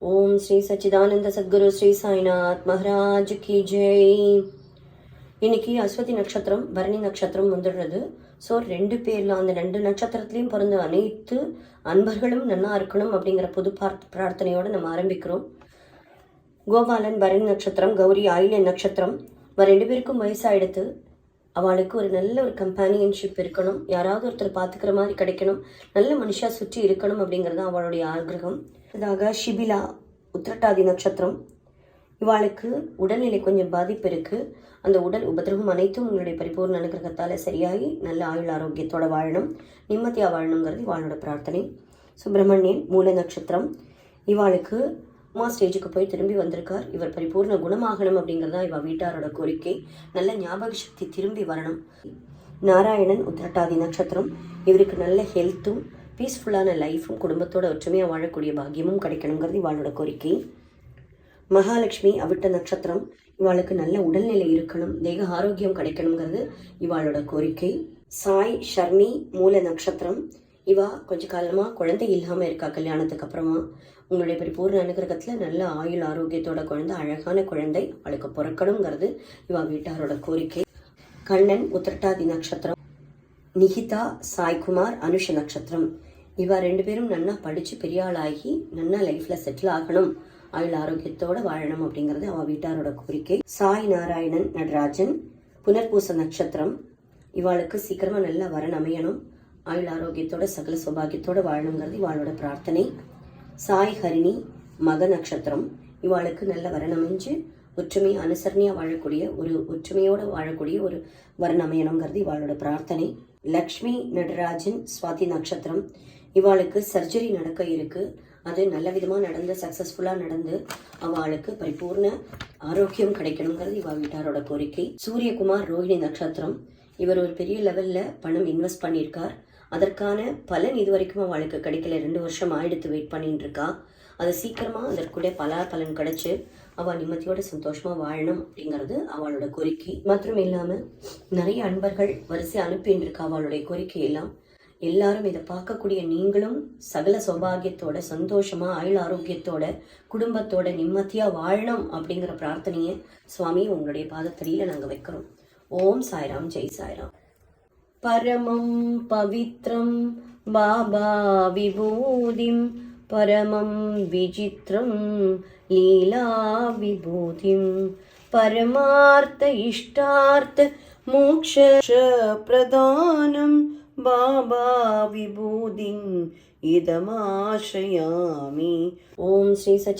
ஓம் ஸ்ரீ சச்சிதானந்த சத்குரு ஸ்ரீ சாய்நாத் மகாராஜ் கி ஜெய். இன்னைக்கு அஸ்வதி நட்சத்திரம் பரணி நட்சத்திரம் வந்துடுறது. ஸோ 2 பேர்ல அந்த 2 நட்சத்திரத்திலையும் பிறந்த அனைத்து அன்பர்களும் நன்னா இருக்கணும் அப்படிங்கிற புது பிரார்த்தனையோடு நம்ம ஆரம்பிக்கிறோம். கோபாலன் பரணி நட்சத்திரம், கௌரி ஆயில்ய நட்சத்திரம். 2 பேருக்கும் வயசாயிடுத்து. அவளுக்கு ஒரு நல்ல ஒரு கம்பானியன்ஷிப் இருக்கணும், யாராவது ஒருத்தர் பார்த்துக்கிற மாதிரி கிடைக்கணும், நல்ல மனுஷா சுற்றி இருக்கணும் அப்படிங்கிறது அவளுடைய ஆகிரகம். அதாக ஷிபிலா உத்திரட்டாதி நட்சத்திரம். இவாளுக்கு உடல்நிலை கொஞ்சம் பாதிப்பு இருக்குது. அந்த உடல் உபதிரவம் அனைத்தும் உங்களுடைய பரிபூர்ண அனுகிரகத்தால் சரியாகி நல்ல ஆயுள் ஆரோக்கியத்தோடு வாழணும், நிம்மதியாக வாழணுங்கிறது இவாளோட பிரார்த்தனை. சுப்பிரமணியன் மூல நட்சத்திரம். இவாளுக்கு ஸ்டேஜுக்கு போய் திரும்பி வந்திருக்கார். இவர் பரிபூர்ண குணமாகணும் அப்படிங்கிறதா இவ வீட்டாரோட கோரிக்கை. நல்ல ஞாபக சக்தி திரும்பி வரணும். நாராயணன் உத்திரட்டாதி நட்சத்திரம். இவருக்கு நல்ல ஹெல்த்தும் பீஸ்ஃபுல்லான லைஃப்பும் குடும்பத்தோட ஒற்றுமையாக வாழக்கூடிய பாக்கியமும் கிடைக்கணுங்கிறது இவாளோட கோரிக்கை. மகாலட்சுமி அவிட்ட நட்சத்திரம். இவாளுக்கு நல்ல உடல்நிலை இருக்கணும், தேக ஆரோக்கியம் கிடைக்கணுங்கிறது இவாளோட கோரிக்கை. சாய் ஷர்மி மூல நட்சத்திரம். இவா கொஞ்ச காலமாக குழந்தை இல்லாமல் இருக்கா. கல்யாணத்துக்கு அப்புறமா உங்களுடைய பரிபூர்ண அனுகிரகத்தில் நல்ல ஆயுள் ஆரோக்கியத்தோட குழந்தை, அழகான குழந்தை அவளுக்கு பிறக்கணுங்கிறது இவா வீட்டாரோட கோரிக்கை. கண்ணன் உத்திரட்டாதி நட்சத்திரம். நிகிதா சாய்குமார் அனுஷ நட்சத்திரம். இவா 2 பேரும் நன்னா படித்து பெரிய ஆளாகி நன்னா லைஃப்பில் செட்டில் ஆகணும், ஆயுள் ஆரோக்கியத்தோடு வாழணும் அப்படிங்கிறது அவள் வீட்டாரோட கோரிக்கை. சாய் நாராயணன் நடராஜன் புனர்பூச நட்சத்திரம். இவாளுக்கு சீக்கிரமாக நல்லா வரன் அமையணும், ஆயுள் ஆரோக்கியத்தோட சகல சௌபாகியத்தோடு வாழணுங்கிறது இவாளோட பிரார்த்தனை. சாய் ஹரிணி மக நட்சத்திரம். இவாளுக்கு நல்ல வரன் அமைஞ்சு ஒற்றுமை அனுசரணையாக வாழக்கூடிய ஒற்றுமையோடு வாழக்கூடிய ஒரு வரன் அமையணுங்கிறது இவாளோட பிரார்த்தனை. லக்ஷ்மி நடராஜன் சுவாதி நட்சத்திரம். இவாளுக்கு சர்ஜரி நடக்க இருக்கு. அது நல்ல விதமாக நடந்து சக்ஸஸ்ஃபுல்லாக நடந்து அவளுக்கு பரிபூர்ண ஆரோக்கியம் கிடைக்கணுங்கிறது இவா வீட்டாரோட கோரிக்கை. சூரியகுமார் ரோஹிணி நட்சத்திரம். இவர் ஒரு பெரிய லெவலில் பணம் இன்வெஸ்ட் பண்ணியிருக்கார். அதற்கான பலன் இது வரைக்கும் அவளுக்கு கிடைக்கல. 2 வருஷம் ஆயிடுத்து வெயிட் பண்ணிட்டு இருக்கா. அது சீக்கிரமாக அதற்குடைய பலன் கிடைச்சு அவள் நிம்மதியோட சந்தோஷமாக வாழணும் அப்படிங்கிறது அவளோட கோரிக்கை. மற்றும் இல்லாமல் நிறைய அன்பர்கள் வரிசை அனுப்பின்னு இருக்கா அவளுடைய கோரிக்கை எல்லாம். எல்லாரும் இதை பார்க்கக்கூடிய நீங்களும் சகல சௌபாகியத்தோட சந்தோஷமாக ஆயுள் ஆரோக்கியத்தோட குடும்பத்தோட நிம்மதியாக வாழணும் அப்படிங்கிற பிரார்த்தனையை சுவாமி உங்களுடைய பாதத்தடியில் நாங்கள் வைக்கிறோம். ஓம் சாய்ராம், ஜெய் சாய்ராம். பரமம் பவித்ரம் பாபா விபூதிம் பரமம் விசித்ரம் லீலா விபூதிம் பரமார்த்த இஷ்டார்த்த மோக்ஷ பிரதானம் பாபா விபூதிம் இதமாஸ்ரயாமி. ஓம் ஸ்ரீ சச்சி